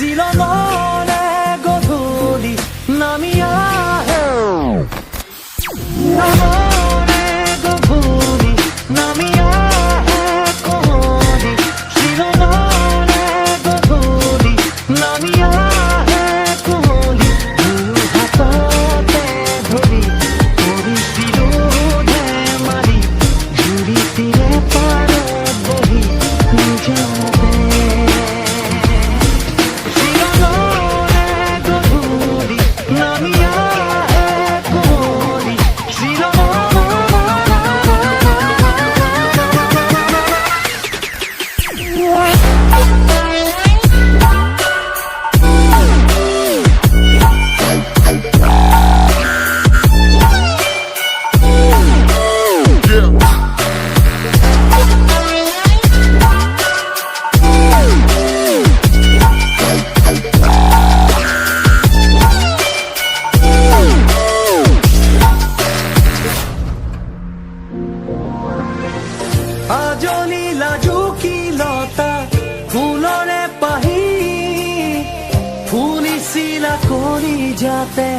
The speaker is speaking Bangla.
ছিল মনে গধূলি নামিয়া মনে গধূলি নামিয়া কোহলি ছিল মনে গধূলি নামিয়া কোহলি হাততে ধরি কৰিছিল ধেমালি জুৰি তীৰে পাৰত বহি নিজতে আজলি লাজুকী লতা ফুলৰে পাহি ফুলিছিলা কৰি যাতে